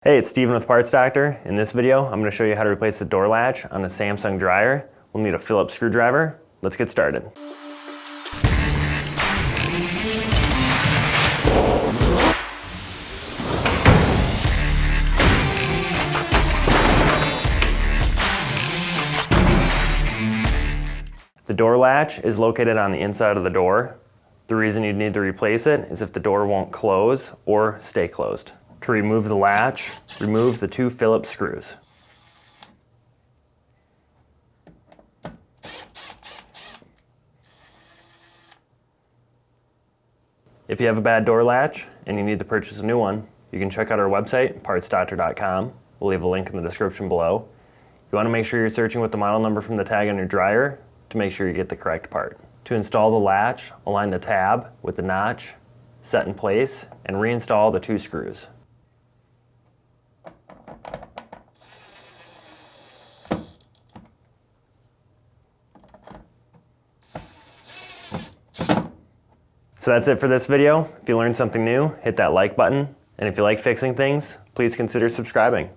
Hey, it's Steven with Parts Doctor. In this video, I'm going to show you how to replace the door latch on a Samsung dryer. We'll need a Phillips screwdriver. Let's get started. The door latch is located on the inside of the door. The reason you'd need to replace it is if the door won't close or stay closed. To remove the latch, remove the two Phillips screws. If you have a bad door latch and you need to purchase a new one, you can check out our website, partsdoctor.com. We'll leave a link in the description below. You want to make sure you're searching with the model number from the tag on your dryer to make sure you get the correct part. To install the latch, align the tab with the notch, set in place, and reinstall the two screws. So that's it for this video. If you learned something new, hit that like button. And if you like fixing things, please consider subscribing.